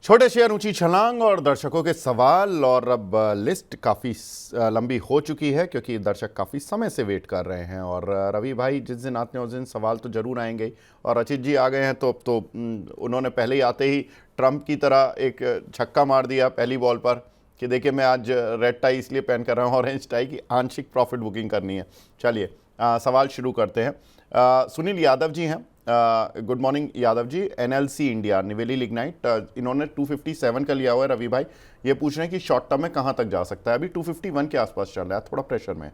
छोटे शेयर ऊंची छलांग और दर्शकों के सवाल। और अब लिस्ट काफ़ी लंबी हो चुकी है क्योंकि दर्शक काफ़ी समय से वेट कर रहे हैं। और रवि भाई जिस दिन आते हैं उस दिन सवाल तो ज़रूर आएंगे ही। और अचित जी आ गए हैं तो अब तो उन्होंने पहले ही आते ही ट्रंप की तरह एक छक्का मार दिया पहली बॉल पर कि देखिए मैं आज रेड टाई इसलिए पहन कर रहा हूँ, ऑरेंज टाई की आंशिक प्रॉफिट बुकिंग करनी है। चलिए सवाल शुरू करते हैं। सुनील यादव जी हैं। Good morning Yadav ji. NLC India Neyveli lignite, इन्होंने 257 का लिया हुआ है। रवि भाई ये पूछ रहे हैं कि शॉर्ट टर्म में कहाँ तक जा सकता है। अभी 251 के आसपास चल रहा है, थोड़ा प्रेशर में।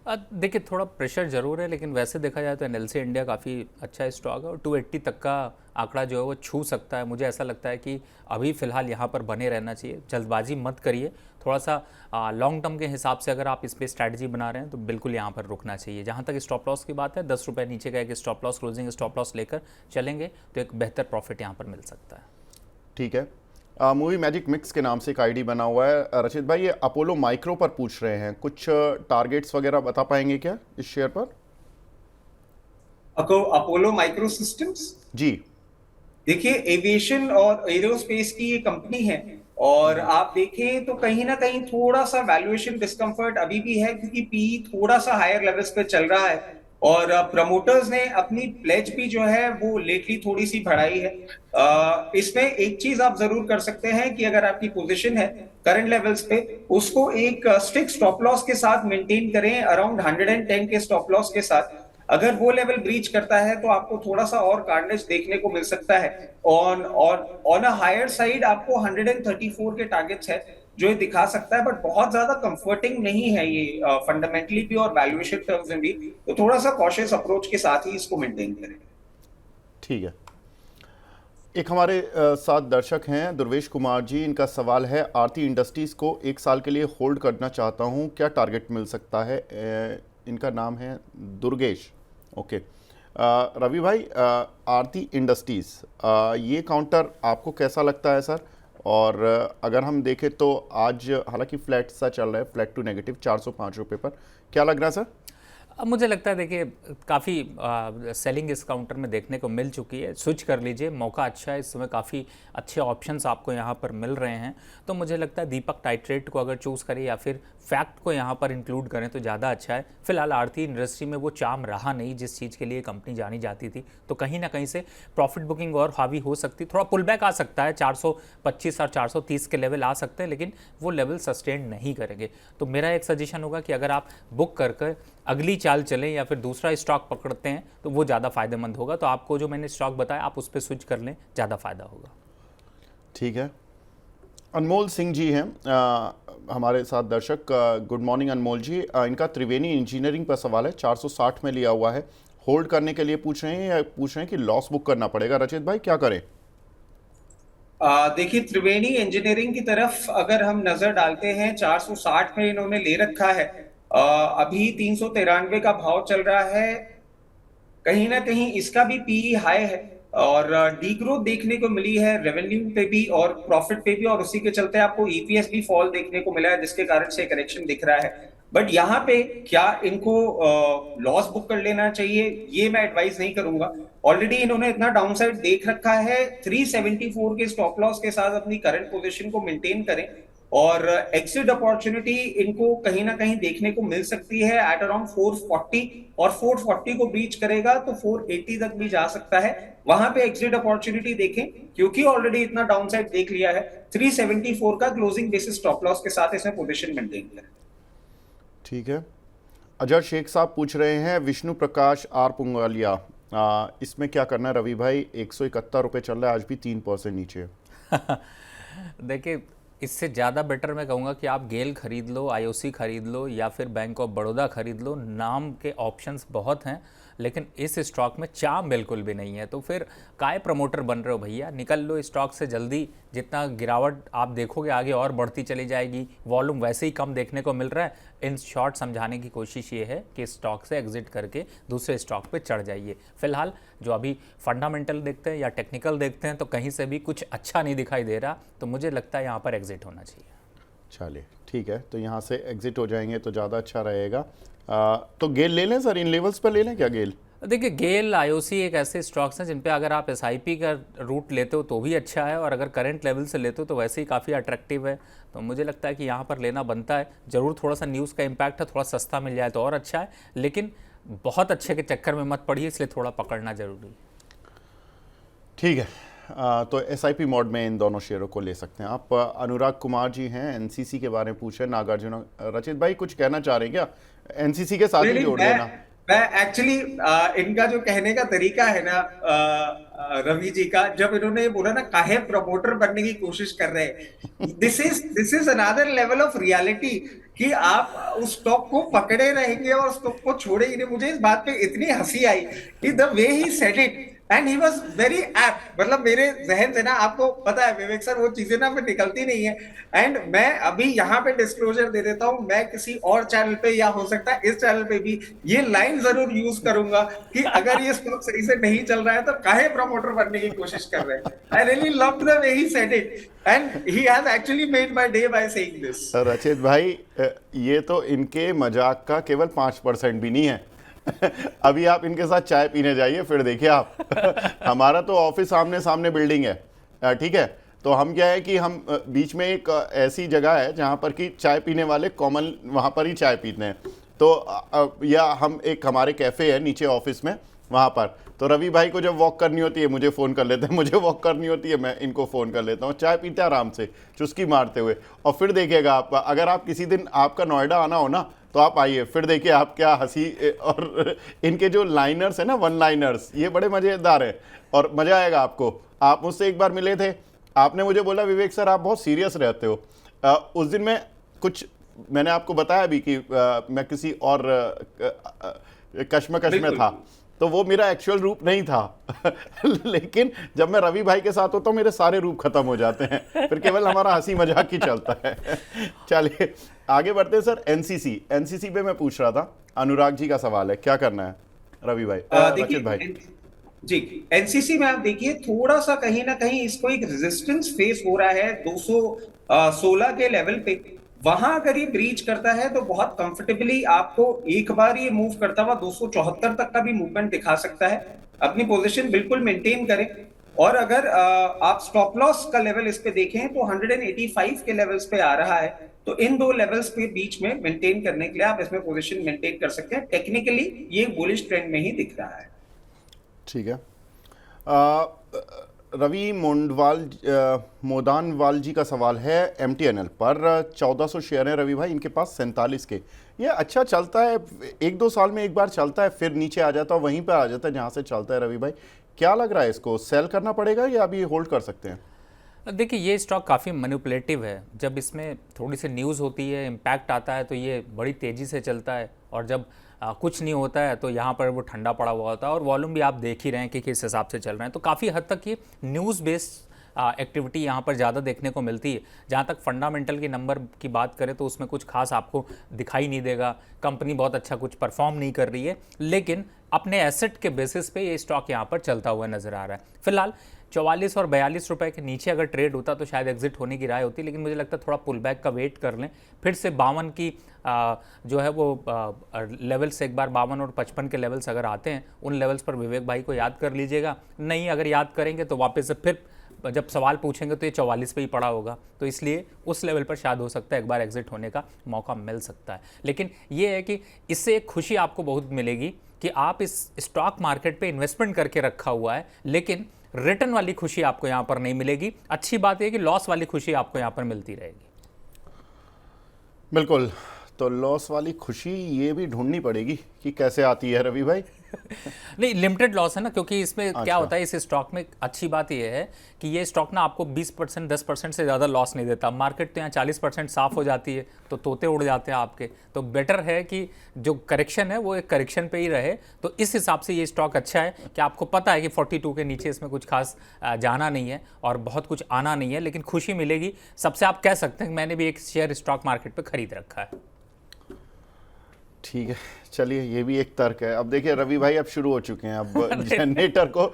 देखिए थोड़ा प्रेशर जरूर है, लेकिन वैसे देखा जाए तो एनएलसी इंडिया काफ़ी अच्छा स्टॉक है और 280 तक का आंकड़ा जो है वो छू सकता है। मुझे ऐसा लगता है कि अभी फ़िलहाल यहाँ पर बने रहना चाहिए, जल्दबाजी मत करिए। थोड़ा सा लॉन्ग टर्म के हिसाब से अगर आप इस पर स्ट्रैटेजी बना रहे हैं तो बिल्कुल यहाँ पर रुकना चाहिए। जहाँ तक स्टॉप लॉस की बात है, 10 रुपये नीचे का एक stop loss, closing stop loss लेकर चलेंगे तो एक बेहतर प्रॉफिट यहाँ पर मिल सकता है। ठीक है। मूवी मैजिक मिक्स के नाम से एक आईडी बना हुआ है। रचित भाई ये अपोलो माइक्रो पर पूछ रहे हैं, कुछ टारगेट्स वगैरह बता पाएंगे क्या इस शेयर पर? अपोलो माइक्रो सिस्टम्स, जी देखिए एविएशन और एरोस्पेस की ये कंपनी है और आप देखें तो कहीं ना कहीं थोड़ा सा वैल्यूएशन डिस्कम्फर्ट अभी भी है क्योंकि पी थोड़ा सा हायर लेवल्स पे चल रहा है और प्रमोटर्स ने अपनी प्लेज भी जो है वो लेटली थोड़ी सी बढ़ाई है। इसमें एक चीज आप जरूर कर सकते हैं कि अगर आपकी पोजीशन है करंट लेवल्स पे, उसको एक स्ट्रिक्ट स्टॉप लॉस के साथ मेंटेन करें अराउंड 110 के स्टॉप लॉस के साथ। अगर वो लेवल ब्रीच करता है तो आपको थोड़ा सा और कार्नेज देखने को मिल सकता है। ऑन अ हायर साइड आपको 134 के टारगेट्स है जो ये दिखा सकता है, बट बहुत ज्यादा कंफर्टिंग नहीं है ये फंडामेंटली भी और वैल्यूएशन टर्म्स में भी, तो थोड़ा सा कॉशियस अप्रोच के साथ ही इसको मेंटेन करें। ठीक है। एक हमारे साथ दर्शक हैं दुर्वेश कुमार जी, इनका सवाल है आरती इंडस्ट्रीज़ को एक साल के लिए होल्ड करना चाहता हूं, क्या टारगेट मिल सकता है? इनका नाम है दुर्गेश। ओके। रवि भाई आरती इंडस्ट्रीज़ ये काउंटर आपको कैसा लगता है सर? और अगर हम देखें तो आज हालांकि फ्लैट सा चल रहा है, फ्लैट टू नेगेटिव 405 रुपये पर, क्या लग रहा है सर? अब मुझे लगता है देखिए काफ़ी सेलिंग इस काउंटर में देखने को मिल चुकी है। स्विच कर लीजिए, मौका अच्छा है, इस समय काफ़ी अच्छे ऑप्शंस आपको यहाँ पर मिल रहे हैं। तो मुझे लगता है दीपक टाइट्रेट को अगर चूज़ करें या फिर फैक्ट को यहाँ पर इंक्लूड करें तो ज़्यादा अच्छा है। फिलहाल आरती इंडस्ट्री में वो चार्म रहा नहीं जिस चीज़ के लिए कंपनी जानी जाती थी, तो कहीं ना कहीं से प्रॉफिट बुकिंग और हावी हो सकती, थोड़ा पुल बैक आ सकता है, 425 और 430 के लेवल आ सकते हैं, लेकिन वो लेवल सस्टेन नहीं करेंगे। तो मेरा एक सजेशन होगा कि अगर आप बुक करके अगली चाल चलें या फिर दूसरा स्टॉक पकड़ते हैं तो वो ज़्यादा फायदेमंद होगा। तो आपको जो मैंने स्टॉक बताया आप उस पर स्विच कर लें, ज़्यादा फायदा होगा। ठीक है। अनमोल सिंह जी हैं हमारे साथ दर्शक। गुड मॉर्निंग अनमोल जी। इनका त्रिवेणी इंजीनियरिंग पर सवाल है, 460 में लिया हुआ है, होल्ड करने के लिए पूछ रहे हैं या पूछ रहे हैं कि लॉस बुक करना पड़ेगा? रचित भाई क्या करें? देखिए त्रिवेणी इंजीनियरिंग की तरफ अगर हम नजर डालते हैं, 460 में इन्होंने ले रखा है। अभी 393 का भाव चल रहा है, कहीं ना कहीं इसका भी पीई हाई है और डी ग्रोथ देखने को मिली है रेवेन्यू पे भी और प्रॉफिट पे भी, और उसी के चलते आपको ईपीएस भी फॉल देखने को मिला है जिसके कारण से करेक्शन दिख रहा है। बट यहाँ पे क्या इनको लॉस बुक कर लेना चाहिए, ये मैं एडवाइस नहीं करूंगा। ऑलरेडी इन्होंने इतना डाउनसाइड देख रखा है, 374 के स्टॉप लॉस के साथ अपनी करंट पोजीशन को मेंटेन करें और एग्जिट अपॉर्चुनिटी इनको कहीं ना कहीं देखने को मिल सकती है एट अराउंड 440, और 440 को ब्रीच करेगा तो 480 तक भी जा सकता है। वहां पे एग्जिट अपॉर्चुनिटी देखें क्योंकि ऑलरेडी इतना डाउनसाइड देख लिया है। 374 का क्लोजिंग बेसिस स्टॉप लॉस के साथ इसमें पोजीशन मेंटेन करें। ठीक है। अजहर शेख साहब पूछ रहे हैं विष्णु प्रकाश आर पुंगालिया, इसमें क्या करना है रवि भाई? 171 रुपये चल रहा है, आज भी 3% नीचे है। देखिए इससे ज़्यादा बेटर मैं कहूँगा कि आप गेल खरीद लो, आईओसी खरीद लो या फिर बैंक ऑफ बड़ौदा खरीद लो। नाम के ऑप्शंस बहुत हैं लेकिन इस स्टॉक में चार्म बिल्कुल भी नहीं है। तो फिर काय प्रमोटर बन रहे हो भैया, निकल लो स्टॉक से जल्दी। जितना गिरावट आप देखोगे आगे और बढ़ती चली जाएगी, वॉल्यूम वैसे ही कम देखने को मिल रहा है। इन शॉर्ट समझाने की कोशिश ये है कि स्टॉक से एग्जिट करके दूसरे स्टॉक पे चढ़ जाइए। फिलहाल जो अभी फंडामेंटल देखते हैं या टेक्निकल देखते हैं तो कहीं से भी कुछ अच्छा नहीं दिखाई दे रहा, तो मुझे लगता है यहाँ पर एग्जिट होना चाहिए। चलिए ठीक है, तो यहाँ से एग्जिट हो जाएंगे तो ज़्यादा अच्छा रहेगा। तो गेल ले लें सर, इन लेवल्स पर ले लें क्या गेल? देखिए गेल आईओसी एक ऐसे स्टॉक्स हैं जिन पे अगर आप एसआईपी का रूट लेते हो तो भी अच्छा है, और अगर करंट लेवल से लेते हो तो वैसे ही काफ़ी अट्रैक्टिव है। तो मुझे लगता है कि यहाँ पर लेना बनता है। ज़रूर थोड़ा सा न्यूज़ का इम्पैक्ट है, थोड़ा सस्ता मिल जाए तो और अच्छा है, लेकिन बहुत अच्छे के चक्कर में मत पड़िए, इसलिए थोड़ा पकड़ना जरूरी है। ठीक है। तो एसआईपी मोड में इन दोनों शेयरों को ले सकते हैं आप। अनुराग कुमार जी हैं, एनसीसी के बारे में पूछ रहे हैं। नागार्जुन रचित भाई कुछ कहना चाह रहे हैं क्या? एनसीसी के साथ ही जोड़ देना। मैं एक्चुअली इनका जो कहने का तरीका है ना रवि जी का, जब इन्होंने ये बोला ना काहे प्रमोटर बनने की कोशिश कर रहे हैं, this is another level of reality कि आप उस स्टॉक को पकड़े रहेंगे और स्टॉक को छोड़ेंगे नहीं। मुझे इस बात पे इतनी हंसी आई कि the way he said it and he was very apt. मतलब मेरे जहन से ना, आपको पता है विवेक सर, वो चीजें ना फिर निकलती नहीं है। एंड मैं अभी यहाँ पे डिस्क्लोजर दे देता हूँ, मैं किसी और चैनल पे या हो सकता है इस चैनल पे भी ये लाइन जरूर यूज करूंगा कि अगर ये स्टॉक सही से नहीं चल रहा है तो काहे प्रमोटर बनने की कोशिश कर रहे हैं। I really loved the way he said it and he has actually made my day by saying this. रचित भाई ये तो इनके मजाक का केवल 5% भी नहीं है। अभी आप इनके साथ चाय पीने जाइए, फिर देखिए आप। हमारा तो ऑफिस सामने सामने बिल्डिंग है, ठीक है। तो हम क्या है कि हम बीच में एक ऐसी जगह है जहाँ पर कि चाय पीने वाले कॉमन वहाँ पर ही चाय पीते हैं। तो या हम एक हमारे कैफ़े है नीचे ऑफिस में, वहाँ पर तो रवि भाई को जब वॉक करनी होती है मुझे फ़ोन कर लेते हैं, मुझे वॉक करनी होती है मैं इनको फ़ोन कर लेता हूँ, चाय पीते हैं आराम से चुस्की मारते हुए। और फिर देखिएगा आप, अगर आप किसी दिन आपका नोएडा आना हो ना तो आप आइए, फिर देखिए आप क्या हंसी। और इनके जो लाइनर्स है ना, वन लाइनर्स, ये बड़े मज़ेदार हैं और मज़ा आएगा आपको। आप मुझसे एक बार मिले थे, आपने मुझे बोला विवेक सर आप बहुत सीरियस रहते हो। उस दिन मैं कुछ मैंने आपको बताया भी कि मैं किसी और कश्मकश में था, तो वो मेरा एक्चुअल रूप नहीं था। लेकिन जब मैं रवि भाई के साथ होता हूँ मेरे सारे रूप खत्म हो जाते हैं, फिर केवल हमारा हंसी मजाक ही चलता है। चलिए आगे बढ़ते हैं सर। एनसीसी पे मैं पूछ रहा था, अनुराग जी का सवाल है, क्या करना है रवि भाई, रचित भाई? जी, एनसीसी में आप देखिए थोड़ा सा कहीं ना कहीं इसको एक रेजिस्टेंस फेस हो रहा है 216 के लेवल पे। वहां अगर ये ब्रीच करता है तो बहुत कंफर्टेबली आपको एक बार ये मूव करता हुआ 274 तक का भी मूवमेंट दिखा सकता है। अपनी पोजीशन बिल्कुल मेंटेन करें। और अगर आप स्टॉप लॉस का लेवल इस पे देखें तो 185 के लेवल्स पे आ रहा है, तो इन दो लेवल्स के बीच में मेंटेन करने के लिए आप इसमें पोजीशन मेंटेन कर सकते हैं। टेक्निकली ये बुलिश ट्रेंड में ही दिख रहा है। ठीक है। रवि मोदानवाल जी का सवाल है एमटीएनएल पर। 1400 शेयर हैं रवि भाई, इनके पास 47 के। ये अच्छा चलता है, 1-2 साल में एक बार चलता है, फिर नीचे आ जाता है, वहीं पे आ जाता है जहाँ से चलता है। रवि भाई क्या लग रहा है, इसको सेल करना पड़ेगा या अभी होल्ड कर सकते हैं? देखिए ये स्टॉक काफ़ी मैनिपुलेटिव है। जब इसमें थोड़ी सी न्यूज़ होती है, इम्पैक्ट आता है, तो ये बड़ी तेज़ी से चलता है, और जब कुछ नहीं होता है तो यहाँ पर वो ठंडा पड़ा हुआ होता है। और वॉल्यूम भी आप देख ही रहे हैं कि किस हिसाब से चल रहे हैं। तो काफ़ी हद तक ये न्यूज़ बेस्ड एक्टिविटी यहाँ पर ज़्यादा देखने को मिलती है। जहाँ तक फंडामेंटल की नंबर की बात करें तो उसमें कुछ खास आपको दिखाई नहीं देगा। कंपनी बहुत अच्छा कुछ परफॉर्म नहीं कर रही है, लेकिन अपने एसेट के बेसिस पे ये स्टॉक यहाँ पर चलता हुआ नज़र आ रहा है। फिलहाल 44 और 42 रुपए के नीचे अगर ट्रेड होता तो शायद एग्जिट होने की राय होती, लेकिन मुझे लगता है थोड़ा पुल बैक का वेट कर लें। फिर से 52 की जो है वो लेवल्स, एक बार 52 और 55 के लेवल्स अगर आते हैं, उन लेवल्स पर विवेक भाई को याद कर लीजिएगा। नहीं अगर याद करेंगे तो वापस से फिर जब सवाल पूछेंगे तो ये 44 पे ही पड़ा होगा, तो इसलिए उस लेवल पर शायद हो सकता है एक बार एग्जिट होने का मौका मिल सकता है। लेकिन ये है कि इससे एक खुशी आपको बहुत मिलेगी कि आप इस स्टॉक मार्केट पे इन्वेस्टमेंट करके रखा हुआ है, लेकिन रिटर्न वाली खुशी आपको यहाँ पर नहीं मिलेगी। अच्छी बात है कि लॉस वाली खुशी आपको यहाँ पर मिलती रहेगी। बिल्कुल, तो लॉस वाली खुशी ये भी ढूंढनी पड़ेगी कि कैसे आती है रवि भाई। नहीं, लिमिटेड लॉस है ना, क्योंकि इसमें अच्छा। क्या होता है, इस स्टॉक में अच्छी बात यह है कि ये स्टॉक ना आपको 20% 10% से ज़्यादा लॉस नहीं देता। मार्केट तो यहाँ 40% साफ हो जाती है, तो तोते उड़ जाते हैं आपके। तो बेटर है कि जो करेक्शन है वो एक करेक्शन पे ही रहे। तो इस हिसाब से ये स्टॉक अच्छा है कि आपको पता है कि 42 के नीचे इसमें कुछ खास जाना नहीं है और बहुत कुछ आना नहीं है, लेकिन खुशी मिलेगी। सबसे आप कह सकते हैं कि मैंने भी एक शेयर स्टॉक मार्केट पर खरीद रखा है। ठीक है, चलिए ये भी एक तर्क है। अब देखिए रवि भाई अब शुरू हो चुके हैं, अब जनरेटर को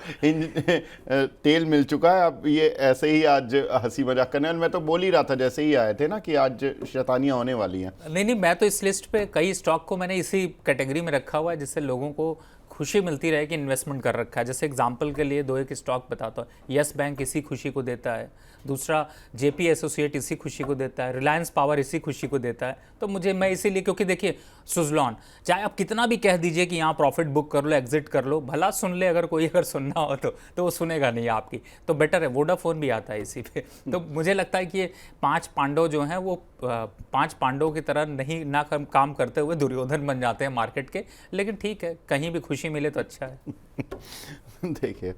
तेल मिल चुका है। अब ये ऐसे ही आज हंसी मजाक करने, और मैं तो बोल ही रहा था जैसे ही आए थे ना कि आज शैतानियां होने वाली हैं। नहीं, मैं तो इस लिस्ट पे कई स्टॉक को मैंने इसी कैटेगरी में रखा हुआ है जिससे लोगों को खुशी मिलती रहे कि इन्वेस्टमेंट कर रखा है। जैसे एग्जांपल के लिए दो एक स्टॉक बताता हूँ। यस बैंक इसी खुशी को देता है, दूसरा जेपी एसोसिएट इसी खुशी को देता है, रिलायंस पावर इसी खुशी को देता है। तो मैं इसीलिए, क्योंकि देखिए सुजलॉन, चाहे आप कितना भी कह दीजिए कि यहाँ प्रॉफिट बुक कर लो, एग्जिट कर लो, भला सुन ले, अगर कोई अगर सुनना हो तो वो सुनेगा नहीं आपकी, तो बेटर है। वोडाफोन भी आता है इसी पे। तो मुझे लगता है कि ये 5 पांडव जो हैं वो 5 पांडवों की तरह नहीं ना काम करते हुए दुर्योधन बन जाते हैं मार्केट के। लेकिन ठीक है, कहीं भी खुशी मिले तो अच्छा है। देखिए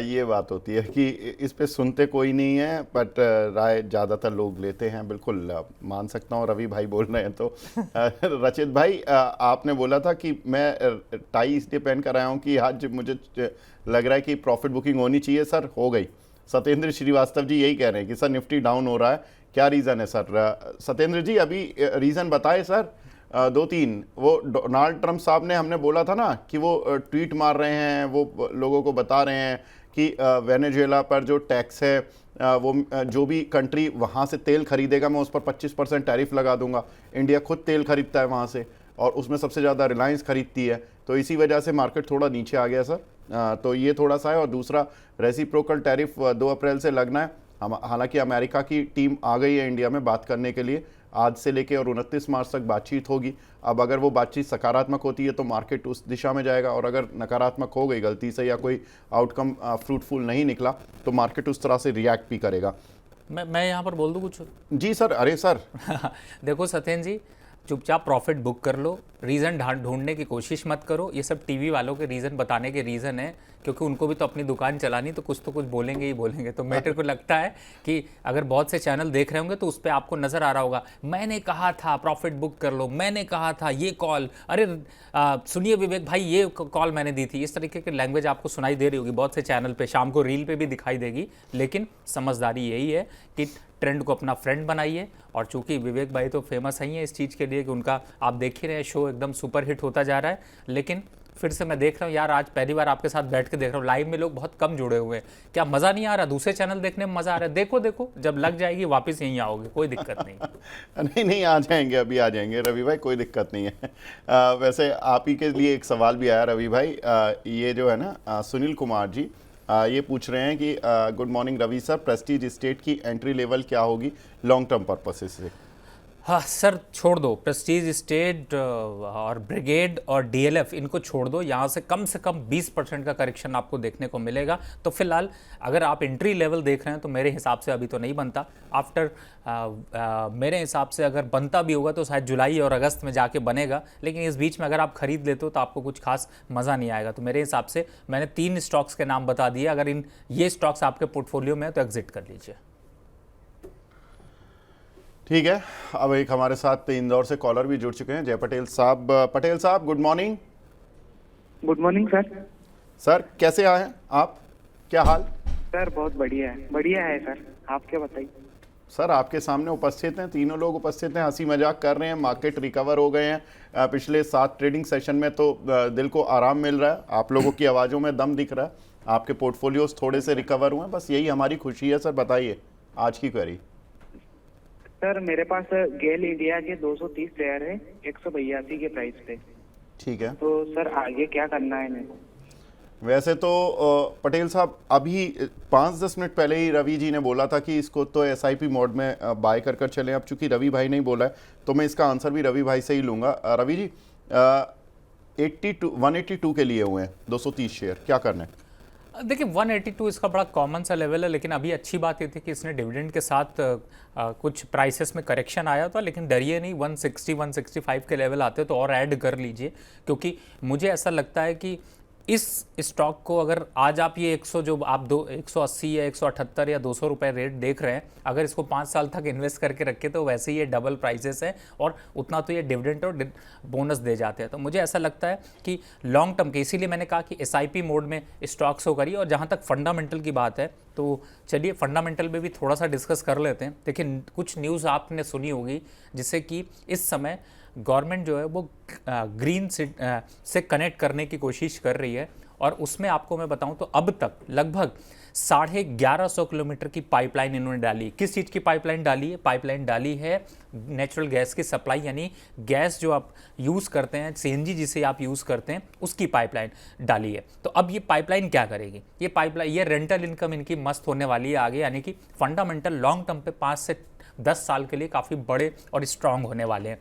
ये बात होती है कि इस पे सुनते कोई नहीं है, बट राय ज़्यादातर लोग लेते हैं। बिल्कुल मान सकता हूँ, रवि भाई बोल रहे हैं तो रचित भाई, आपने बोला था कि मैं टाई इसलिए पहन कर आया हूँ कि आज मुझे लग रहा है कि प्रॉफिट बुकिंग होनी चाहिए। सर हो गई। सत्येंद्र श्रीवास्तव जी यही कह रहे हैं कि सर निफ्टी डाउन हो रहा है, क्या रीज़न है सर? सत्येंद्र जी अभी रीज़न बताए सर। 2-3 वो डोनाल्ड ट्रंप साहब ने, हमने बोला था ना कि वो ट्वीट मार रहे हैं, वो लोगों को बता रहे हैं कि वेनेजुएला पर जो टैक्स है, वो जो भी कंट्री वहाँ से तेल खरीदेगा मैं उस पर 25% टैरिफ लगा दूंगा। इंडिया खुद तेल खरीदता है वहाँ से, और उसमें सबसे ज़्यादा रिलायंस खरीदती है, तो इसी वजह से मार्केट थोड़ा नीचे आ गया सर। तो ये थोड़ा सा है। और दूसरा, रेसिप्रोकल टैरिफ 2 अप्रैल से लगना है। हालांकि अमेरिका की टीम आ गई है इंडिया में बात करने के लिए, आज से लेके और 29 मार्च तक बातचीत होगी। अब अगर वो बातचीत सकारात्मक होती है तो मार्केट उस दिशा में जाएगा, और अगर नकारात्मक हो गई गलती से या कोई आउटकम फ्रूटफुल नहीं निकला तो मार्केट उस तरह से रिएक्ट भी करेगा। मैं यहाँ पर बोल दूँ कुछ? जी सर। अरे सर देखो सत्येंद्र जी, चुपचाप प्रॉफिट बुक कर लो, रीज़न ढूंढने की कोशिश मत करो। ये सब टीवी वालों के रीज़न बताने के रीज़न है, क्योंकि उनको भी तो अपनी दुकान चलानी, तो कुछ बोलेंगे ही बोलेंगे। तो मेरे को लगता है कि अगर बहुत से चैनल देख रहे होंगे तो उस पर आपको नज़र आ रहा होगा, मैंने कहा था प्रॉफिट बुक कर लो, मैंने कहा था ये कॉल, अरे सुनिए विवेक भाई ये कॉल मैंने दी थी। इस तरीके की लैंग्वेज आपको सुनाई दे रही होगी बहुत से चैनल पे, शाम को रील पे भी दिखाई देगी। लेकिन समझदारी यही है कि ट्रेंड को अपना फ्रेंड बनाइए। और चूंकि विवेक भाई तो फेमस ही हैं इस चीज़ के लिए कि उनका, आप देख ही रहे, शो एकदम सुपर हिट होता जा रहा है। लेकिन फिर से मैं देख रहा हूँ यार, आज पहली बार आपके साथ बैठ के देख रहा हूँ, लाइव में लोग बहुत कम जुड़े हुए हैं। क्या मज़ा नहीं आ रहा? दूसरे चैनल देखने में मज़ा आ रहा है। देखो देखो, जब लग जाएगी वापस यहीं आओगे, कोई दिक्कत नहीं। नहीं नहीं, आ जाएंगे, अभी आ जाएंगे रवि भाई, कोई दिक्कत नहीं है। वैसे आप ही के लिए एक सवाल भी आया रवि भाई। ये जो है ना, सुनील कुमार जी ये पूछ रहे हैं कि good morning Ravi sir, Prestige Estate की एंट्री लेवल क्या होगी लॉन्ग टर्म पर्पसेस से? हाँ सर, छोड़ दो प्रेस्टीज स्टेट और ब्रिगेड और डीएलएफ, इनको छोड़ दो। यहाँ से कम 20% का करेक्शन आपको देखने को मिलेगा। तो फिलहाल अगर आप एंट्री लेवल देख रहे हैं तो मेरे हिसाब से अभी तो नहीं बनता। आफ्टर मेरे हिसाब से अगर बनता भी होगा तो शायद जुलाई और अगस्त में जाके बनेगा। लेकिन इस बीच में अगर आप खरीद लेते हो तो आपको कुछ खास मज़ा नहीं आएगा। तो मेरे हिसाब से मैंने 3 स्टॉक्स के नाम बता दिए, अगर ये स्टॉक्स आपके पोर्टफोलियो में है तो एग्जिट कर लीजिए। ठीक है। अब एक हमारे साथ इंदौर से कॉलर भी जुड़ चुके हैं, जय पटेल साहब। पटेल साहब good morning. Good morning sir. Sir कैसे आए हैं आप, क्या हाल? सर बहुत बढ़िया है, बढ़िया है सर, आप क्या बताइए? सर आपके सामने उपस्थित हैं, तीनों लोग उपस्थित हैं, हंसी मजाक कर रहे हैं, मार्केट रिकवर हो गए हैं। पिछले 7 ट्रेडिंग सेशन में तो दिल को आराम मिल रहा है, आप लोगों की आवाज़ों में दम दिख रहा है, आपके पोर्टफोलियोज थोड़े से रिकवर हुए हैं, बस यही हमारी खुशी है। सर बताइए आज की क्वेरी। सर मेरे पास गेल इंडिया के 230 शेयर है 182 के प्राइस पे। ठीक है। तो सर आगे क्या करना है मेरे को? वैसे तो पटेल साहब अभी 5-10 मिनट पहले ही रवि जी ने बोला था कि इसको तो एसआईपी मोड में बाय कर चलें। अब चूंकि रवि भाई नहीं बोला है तो मैं इसका आंसर भी रवि भाई से ही लूँगा। रवि जी 182 के लिए हुए हैं 230 शेयर, क्या करना है? देखिए 182 इसका बड़ा कॉमन सा लेवल है, लेकिन अभी अच्छी बात ये थी कि इसने डिविडेंड के साथ कुछ प्राइसेस में करेक्शन आया था। लेकिन डरिए नहीं, 160-165 के लेवल आते तो और ऐड कर लीजिए, क्योंकि मुझे ऐसा लगता है कि इस स्टॉक को अगर आज आप ये 100 जो आप 180 या 178 या 200 रुपये रेट देख रहे हैं, अगर इसको 5 साल तक इन्वेस्ट करके रखे तो वैसे ही ये डबल प्राइसेस है और उतना तो ये डिविडेंड और बोनस दे जाते हैं। तो मुझे ऐसा लगता है कि लॉन्ग टर्म के, इसीलिए मैंने कहा कि एसआईपी मोड में स्टॉक्स हो करिए। और जहाँ तक फंडामेंटल की बात है तो चलिए फंडामेंटल में भी थोड़ा सा डिस्कस कर लेते हैं। देखिए कुछ न्यूज़ आपने सुनी होगी जिससे कि इस समय गवर्नमेंट जो है वो ग्रीन से कनेक्ट करने की कोशिश कर रही है, और उसमें आपको मैं बताऊं तो अब तक लगभग 1150 किलोमीटर की पाइपलाइन इन्होंने डाली। किस चीज़ की पाइपलाइन डाली है? पाइपलाइन डाली है नेचुरल गैस की सप्लाई, यानी गैस जो आप यूज़ करते हैं, सीएनजी जिसे आप यूज़ करते हैं, उसकी पाइपलाइन डाली है। तो अब ये पाइपलाइन क्या करेगी? ये पाइपलाइन, ये रेंटल इनकम इनकी मस्त होने वाली है आगे, यानी कि फंडामेंटल लॉन्ग टर्म पे 5 से 10 साल के लिए काफ़ी बड़े और स्ट्रांग होने वाले हैं।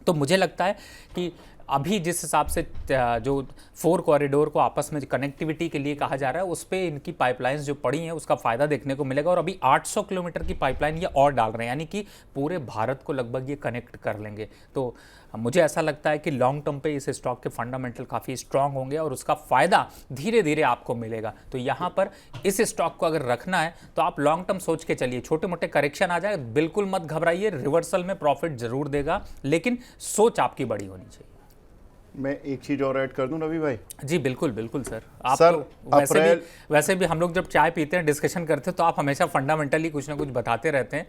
तो मुझे लगता है कि अभी जिस हिसाब से जो 4 कॉरिडोर को आपस में कनेक्टिविटी के लिए कहा जा रहा है, उस पर इनकी पाइपलाइंस जो पड़ी हैं उसका फ़ायदा देखने को मिलेगा। और अभी 800 किलोमीटर की पाइपलाइन ये और डाल रहे हैं, यानी कि पूरे भारत को लगभग ये कनेक्ट कर लेंगे। तो मुझे ऐसा लगता है कि लॉन्ग टर्म पे इस स्टॉक के फंडामेंटल काफ़ी स्ट्रांग होंगे और उसका फ़ायदा धीरे धीरे आपको मिलेगा। तो यहाँ पर इस स्टॉक को अगर रखना है तो आप लॉन्ग टर्म सोच के चलिए। छोटे मोटे करेक्शन आ जाए बिल्कुल मत घबराइए, रिवर्सल में प्रॉफिट जरूर देगा, लेकिन सोच आपकी बड़ी होनी चाहिए। मैं एक चीज और ऐड कर दूं रवि भाई। जी बिल्कुल बिल्कुल सर। आप सर, तो वैसे भी हम लोग जब चाय पीते हैं, डिस्कशन करते हैं, तो आप हमेशा फंडामेंटली कुछ ना कुछ बताते रहते हैं,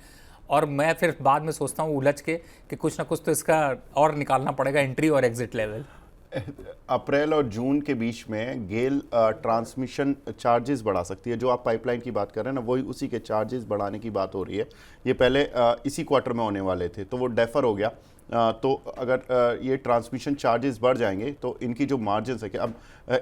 और मैं फिर बाद में सोचता हूँ उलझ के कि कुछ ना कुछ तो इसका और निकालना पड़ेगा, एंट्री और एग्जिट लेवल। अप्रैल और जून के बीच में गेल ट्रांसमिशन चार्जेस बढ़ा सकती है। जो आप पाइपलाइन की बात कर रहे हैं ना, वही उसी के चार्जेस बढ़ाने की बात हो रही है। ये पहले इसी क्वार्टर में होने वाले थे, तो वो डेफर हो गया। तो अगर ये ट्रांसमिशन चार्जेस बढ़ जाएंगे तो इनकी जो मार्जिन है कि अब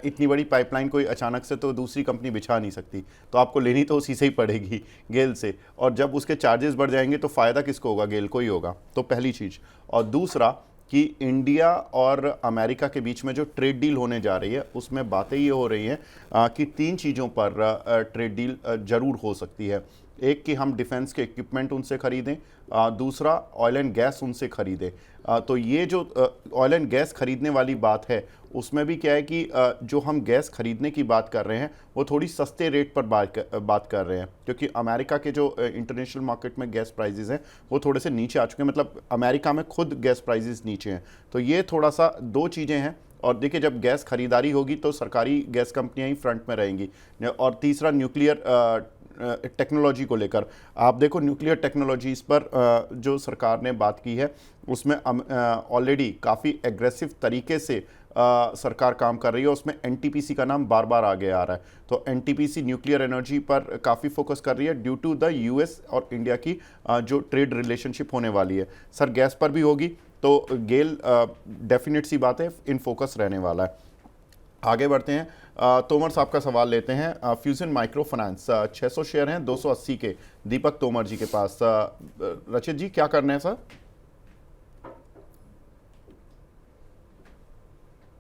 इतनी बड़ी पाइपलाइन कोई अचानक से तो दूसरी कंपनी बिछा नहीं सकती, तो आपको लेनी तो उसी से ही पड़ेगी, गेल से। और जब उसके चार्जेस बढ़ जाएंगे तो फ़ायदा किसको होगा? गेल को ही होगा। तो पहली चीज़। और दूसरा कि इंडिया और अमेरिका के बीच में जो ट्रेड डील होने जा रही है, उसमें बातें ये हो रही हैं कि 3 चीज़ों पर ट्रेड डील ज़रूर हो सकती है। एक कि हम डिफेंस के इक्विपमेंट उनसे खरीदें, दूसरा ऑयल एंड गैस उनसे खरीदें। तो ये जो ऑयल एंड गैस खरीदने वाली बात है, उसमें भी क्या है कि जो हम गैस खरीदने की बात कर रहे हैं वो थोड़ी सस्ते रेट पर बात कर रहे हैं, क्योंकि अमेरिका के जो इंटरनेशनल मार्केट में गैस प्राइसेस हैं वो थोड़े से नीचे आ चुके हैं। मतलब अमेरिका में खुद गैस प्राइसेस नीचे हैं। तो ये थोड़ा सा 2 चीज़ें हैं। और देखिए, जब गैस खरीदारी होगी तो सरकारी गैस कंपनियां ही फ्रंट में रहेंगी। और तीसरा, न्यूक्लियर टेक्नोलॉजी को लेकर आप देखो, न्यूक्लियर टेक्नोलॉजीज़ पर जो सरकार ने बात की है उसमें ऑलरेडी काफ़ी एग्रेसिव तरीके से सरकार काम कर रही है। उसमें एनटीपीसी का नाम बार बार आगे आ रहा है। तो एनटीपीसी न्यूक्लियर एनर्जी पर काफ़ी फोकस कर रही है ड्यू टू द यूएस और इंडिया की जो ट्रेड रिलेशनशिप होने वाली है। सर, गैस पर भी होगी तो गेल डेफिनेट सी बात है इन फोकस रहने वाला है। आगे बढ़ते हैं, तोमर साहब का सवाल लेते हैं। फ्यूजन माइक्रो फाइनेंस 600 शेयर हैं 280 के, दीपक तोमर जी के पास। रचित जी क्या करने हैं सर?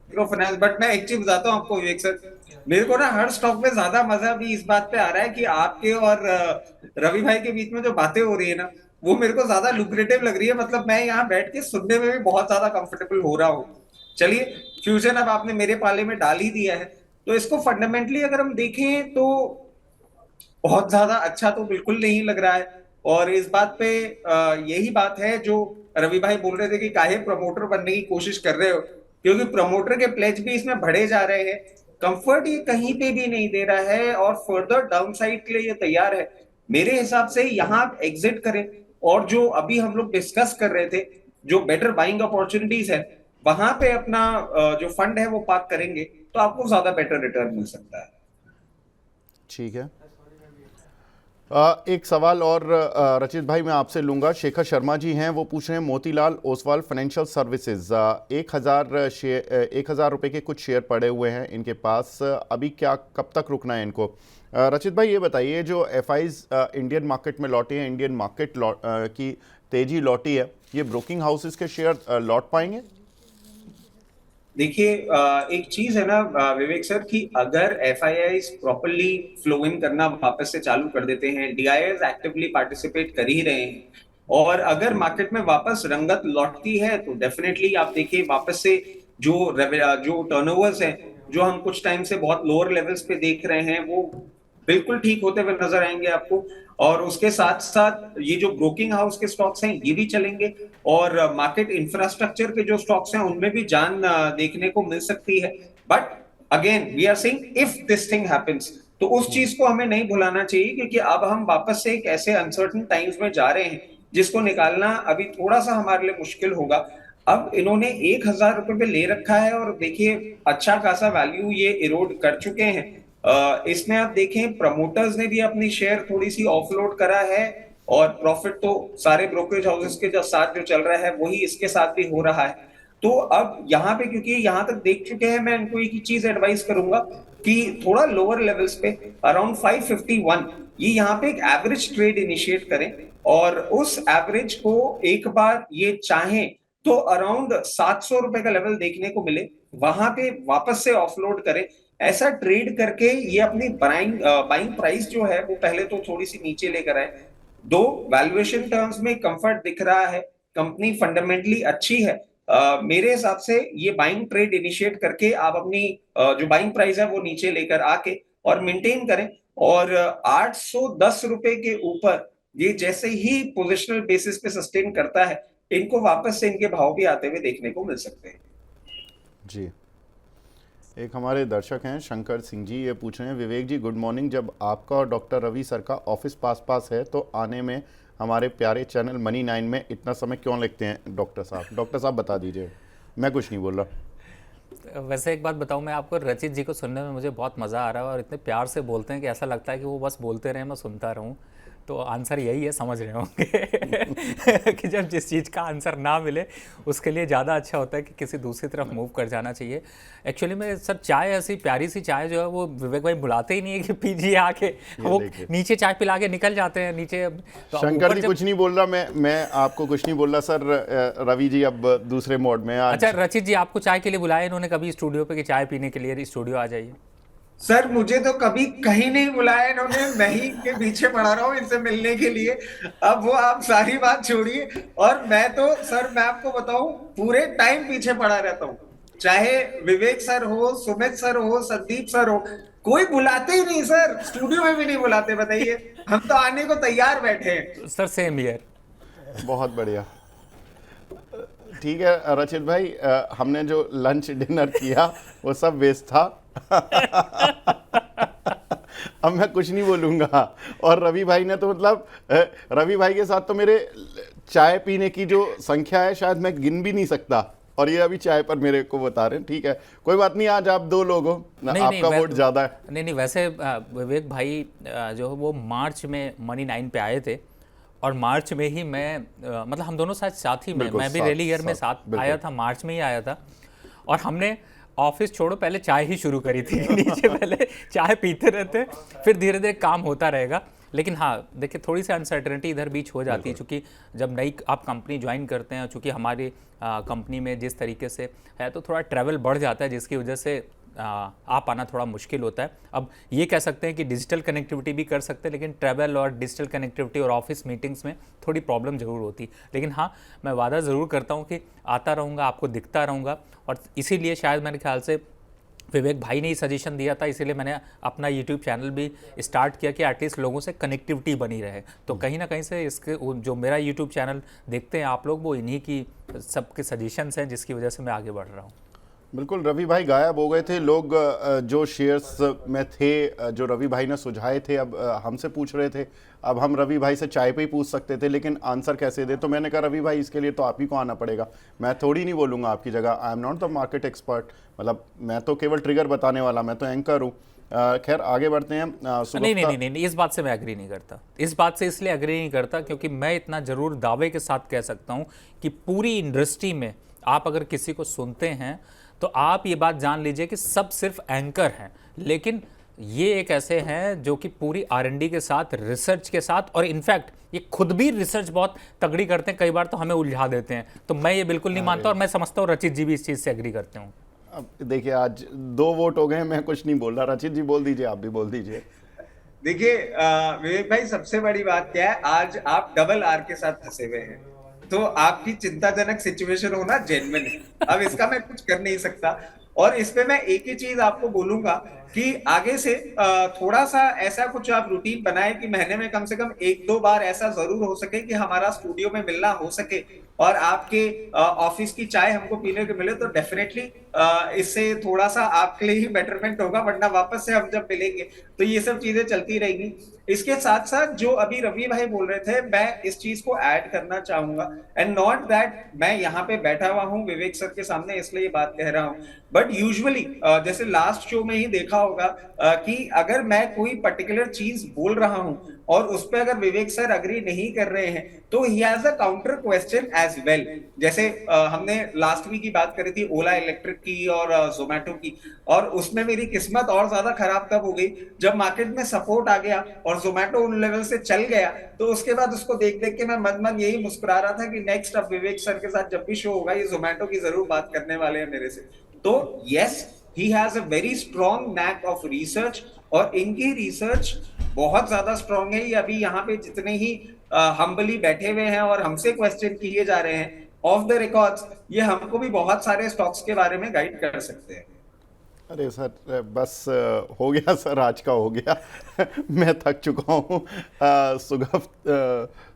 माइक्रो फाइनेंस, बट मैं एक चीज बताता हूँ आपको विवेक सर, मेरे को ना हर स्टॉक में ज्यादा मजा भी इस बात पे आ रहा है कि आपके और रवि भाई के बीच में जो बातें हो रही है ना, वो मेरे को ज्यादा लुक्रेटिव लग रही है। मतलब मैं यहाँ बैठ के सुनने में भी बहुत ज्यादा कंफर्टेबल हो रहा हूँ। चलिए, फ्यूजन अब आपने मेरे पाले में डाल ही दिया है, तो इसको फंडामेंटली अगर हम देखें तो बहुत ज्यादा अच्छा तो बिल्कुल नहीं लग रहा है। और इस बात पे यही बात है जो रवि भाई बोल रहे थे कि काहे प्रमोटर बनने की कोशिश कर रहे हो, क्योंकि प्रमोटर के प्लेज भी इसमें बढ़े जा रहे हैं। कंफर्ट ये कहीं पे भी नहीं दे रहा है और फर्दर डाउनसाइड के लिए ये तैयार है। मेरे हिसाब से यहाँ एग्जिट करें, और जो अभी हम लोग डिस्कस कर रहे थे, जो बेटर बाइंग अपॉर्चुनिटीज है, वहां पे अपना जो फंड है वो पार्क करेंगे तो आपको ज्यादा बेटर रिटर्न मिल सकता है। ठीक है। एक सवाल और रचित भाई मैं आपसे लूंगा। शेखर शर्मा जी हैं, वो पूछ रहे हैं मोतीलाल ओसवाल फाइनेंशियल सर्विसेज 1000 रुपए के कुछ शेयर पड़े हुए हैं इनके पास, अभी क्या कब तक रुकना है इनको? रचित भाई ये बताइए, जो एफआईज इंडियन मार्केट में लौटे हैं, इंडियन मार्केट की तेजी लौटी है, ये ब्रोकिंग हाउसेस के शेयर लौट पाएंगे? देखिए, एक चीज है ना विवेक सर, कि अगर एफआईआईज प्रॉपर्ली फ्लो इन करना वापस से चालू कर देते हैं, डीआईआईज एक्टिवली पार्टिसिपेट कर ही रहे हैं, और अगर मार्केट में वापस रंगत लौटती है तो डेफिनेटली आप देखिए वापस से जो टर्नओवर्स हैं, जो हम कुछ टाइम से बहुत लोअर लेवल्स पे देख रहे हैं, वो बिल्कुल ठीक होते हुए नजर आएंगे आपको। और उसके साथ साथ ये जो ब्रोकिंग हाउस के स्टॉक्स हैं ये भी चलेंगे, और मार्केट इंफ्रास्ट्रक्चर के जो स्टॉक्स हैं उनमें भी जान देखने को मिल सकती है। But again we are saying if this thing happens, तो उस चीज को हमें नहीं भुलाना चाहिए, क्योंकि अब हम वापस से एक ऐसे अनसर्टन टाइम्स में जा रहे हैं जिसको निकालना अभी थोड़ा सा हमारे लिए मुश्किल होगा। अब इन्होंने 1,000 रुपए पे ले रखा है और देखिए अच्छा खासा वैल्यू ये इरोड कर चुके हैं। इसमें आप देखें प्रमोटर्स ने भी अपनी शेयर थोड़ी सी ऑफलोड करा है और प्रॉफिट तो सारे ब्रोकरेज हाउसेस के जो साथ जो चल रहा है वही इसके साथ भी हो रहा है। तो अब यहाँ पे क्योंकि यहाँ तक देख चुके हैं, मैं इनको एक ही चीज एडवाइस करूंगा कि थोड़ा लोअर लेवल्स पे अराउंड 551 ये यहाँ पे एक एवरेज ट्रेड इनिशिएट करें और उस एवरेज को एक बार ये चाहें तो अराउंड 700 रुपए का लेवल देखने को मिले, वहां पे वापस से ऑफलोड करें। ऐसा ट्रेड करके ये अपनी बाइंग प्राइस जो है वो पहले तो थोड़ी सी नीचे लेकर आए। दो वैल्यूएशन टर्म्स में कंफर्ट दिख रहा है, कंपनी फंडामेंटली अच्छी है। मेरे हिसाब से ये बाइंग ट्रेड इनिशिएट करके आप अपनी जो बाइंग प्राइस है वो नीचे लेकर आके और मेंटेन करें और 810 रुपए के ऊपर ये जैसे ही पोजिशनल बेसिस पे सस्टेन करता है, इनको वापस से इनके भाव भी आते हुए देखने को मिल सकते हैं। जी, एक हमारे दर्शक हैं शंकर सिंह जी, ये पूछ रहे हैं विवेक जी गुड मॉर्निंग, जब आपका और डॉक्टर रवि सर का ऑफिस पास है तो आने में हमारे प्यारे चैनल मनी 9 में इतना समय क्यों लगते हैं डॉक्टर साहब? डॉक्टर साहब बता दीजिए, मैं कुछ नहीं बोल रहा। वैसे एक बात बताऊं, मैं आपको रचित जी को सुनने में मुझे बहुत मज़ा आ रहा है और इतने प्यार से बोलते हैं कि ऐसा लगता है कि वो बस बोलते रहे मैं सुनता रहूं। तो आंसर यही है, समझ रहे होंगे कि जब जिस चीज़ का आंसर ना मिले उसके लिए ज़्यादा अच्छा होता है कि किसी दूसरी तरफ मूव कर जाना चाहिए। एक्चुअली में सर चाय ऐसी प्यारी सी चाय जो है वो विवेक भाई बुलाते ही नहीं है कि पीजिए आके, वो नीचे चाय पिला के निकल जाते हैं नीचे। तो शंकर जी कुछ नहीं बोल रहा, मैं आपको कुछ नहीं बोल रहा सर। रवि जी अब दूसरे मोड में आज। अच्छा रचित जी आपको चाय के लिए बुलाया इन्होंने कभी स्टूडियो पे कि चाय पीने के लिए स्टूडियो आ जाइए? सर मुझे तो कभी कहीं नहीं बुलाया इन्होंने, मैं ही इनके पीछे पड़ा रहा हूँ इनसे मिलने के लिए। अब वो आप सारी बात छोड़िए, और मैं तो सर मैं आपको बताऊं पूरे टाइम पीछे पड़ा रहता हूँ, चाहे विवेक सर हो, सुमित सर हो, संदीप सर हो, कोई बुलाते ही नहीं सर, स्टूडियो में भी नहीं बुलाते। बताइए, हम तो आने को तैयार बैठे हैं। Sir same here. बहुत बढ़िया, ठीक है रचित भाई, हमने जो लंच डिनर किया वो सब वेस्ट था। अब मैं कुछ नहीं बोलूंगा। और रवि भाई ने तो मतलब रवि भाई के साथ तो मेरे चाय पीने की जो संख्या है शायद मैं गिन भी नहीं सकता, और ये अभी चाय पर मेरे को बता रहे हैं। ठीक है, कोई बात नहीं, आज आप दो लोग हो, आपका वोट ज्यादा है। नहीं, वैसे विवेक भाई जो है वो मार्च में मनी 9 पे आए थे और मार्च में ही मैं मतलब हम दोनों साथ ही में, मैं भी रैली ईयर में साथ आया था, मार्च में ही आया था। और हमने ऑफिस छोड़ो पहले चाय ही शुरू करी थी नीचे, पहले चाय पीते रहते, फिर धीरे धीरे काम होता रहेगा। लेकिन हाँ देखिए थोड़ी सी अनसर्टेनिटी इधर बीच हो जाती है, क्योंकि जब नई आप कंपनी ज्वाइन करते हैं, चूँकि हमारी कंपनी में जिस तरीके से है तो थोड़ा ट्रैवल बढ़ जाता है, जिसकी वजह से आ पाना थोड़ा मुश्किल होता है। अब ये कह सकते हैं कि डिजिटल कनेक्टिविटी भी कर सकते हैं, लेकिन ट्रैवल और डिजिटल कनेक्टिविटी और ऑफिस मीटिंग्स में थोड़ी प्रॉब्लम ज़रूर होती। लेकिन हाँ मैं वादा ज़रूर करता हूँ कि आता रहूँगा, आपको दिखता रहूँगा। और इसीलिए शायद मेरे ख्याल से विवेक भाई ने ही सजेशन दिया था, इसीलिए मैंने अपना यूट्यूब चैनल भी स्टार्ट किया कि एटलीस्ट लोगों से कनेक्टिविटी बनी रहे। तो कहीं ना कहीं से इसके जो मेरा यूट्यूब चैनल देखते हैं आप लोग, वो इन्हीं की सबके सजेशंस हैं, जिसकी वजह से मैं आगे बढ़ रहा हूँ। बिल्कुल, रवि भाई गायब हो गए थे, लोग जो शेयर्स में थे जो रवि भाई ने सुझाए थे अब हमसे पूछ रहे थे। अब हम रवि भाई से चाय पे ही पूछ सकते थे, लेकिन आंसर कैसे दे, तो मैंने कहा रवि भाई इसके लिए तो आप ही को आना पड़ेगा, मैं थोड़ी नहीं बोलूँगा आपकी जगह। I am not the market expert, मतलब मैं तो केवल ट्रिगर बताने वाला, मैं तो एंकर हूँ। खैर आगे बढ़ते हैं। नहीं, इस बात से मैं एग्री नहीं करता। इस बात से इसलिए एग्री नहीं करता क्योंकि मैं इतना ज़रूर दावे के साथ कह सकता हूँ कि पूरी इंडस्ट्री में आप अगर किसी को सुनते हैं तो आप ये बात जान लीजिए कि सब सिर्फ एंकर हैं, लेकिन ये एक ऐसे हैं जो कि पूरी R&D के साथ, रिसर्च के साथ, और इनफैक्ट ये खुद भी रिसर्च बहुत तगड़ी करते हैं, कई बार तो हमें उलझा देते हैं। तो मैं ये बिल्कुल नहीं मानता, और मैं समझता हूँ रचित जी भी इस चीज़ से एग्री करते हूँ। अब देखिए आज 2 वोट हो गए, मैं कुछ नहीं बोल रहा। रचित जी बोल दीजिए, आप भी बोल दीजिए। देखिए विवेक भाई, सबसे बड़ी बात क्या है, आज आप डबल R के साथ फंसे हुए हैं, तो आपकी चिंताजनक सिचुएशन होना जेन्युइन है। अब इसका मैं कुछ कर नहीं सकता। और इस पे मैं एक ही चीज आपको बोलूंगा कि आगे से थोड़ा सा ऐसा कुछ आप रूटीन बनाए कि महीने में कम से कम 1-2 बार ऐसा जरूर हो सके कि हमारा स्टूडियो में मिलना हो सके और आपके ऑफिस की चाय हमको पीने को मिले, तो डेफिनेटली इससे थोड़ा सा आपके लिए ही बेटरमेंट होगा, वरना वापस से हम जब मिलेंगे तो ये सब चीजें चलती रहेंगी। इसके साथ साथ जो अभी रवि भाई बोल रहे थे, मैं इस चीज को ऐड करना चाहूंगा, एंड नॉट दैट मैं यहाँ पे बैठा हुआ हूँ विवेक सर के सामने इसलिए ये बात कह रहा हूँ, बट यूजुअली जैसे लास्ट शो में ही देखा होगा कि अगर मैं कोई पर्टिकुलर चीज बोल रहा हूं और उस पर अगर विवेक सर अग्री नहीं कर रहे हैं तो he has a counter question as well. जैसे हमने लास्ट वीक की बात करी थी ओला इलेक्ट्रिक की और जोमेटो की, और उसमें मेरी किस्मत और ज्यादा खराब तब हो गई जब मार्केट में सपोर्ट आ गया और जोमेटो उन लेवल से चल गया, तो उसके बाद उसको देख देख के मैं मन मन यही मुस्कुरा रहा था कि नेक्स्ट अब विवेक सर के साथ जब भी शो होगा ये जोमेटो की जरूर बात करने वाले हैं मेरे से। तो yes, he has a very strong knack of research, और इनकी रिसर्च बहुत ज्यादा स्ट्रांग है। ये अभी यहाँ पे जितने ही हम्बली बैठे हुए हैं और हमसे क्वेश्चन किए जा रहे हैं ऑफ द रिकॉर्ड्स, ये हमको भी बहुत सारे स्टॉक्स के बारे में गाइड कर सकते हैं। अरे सर बस हो गया सर, आज का हो गया। मैं थक चुका हूँ।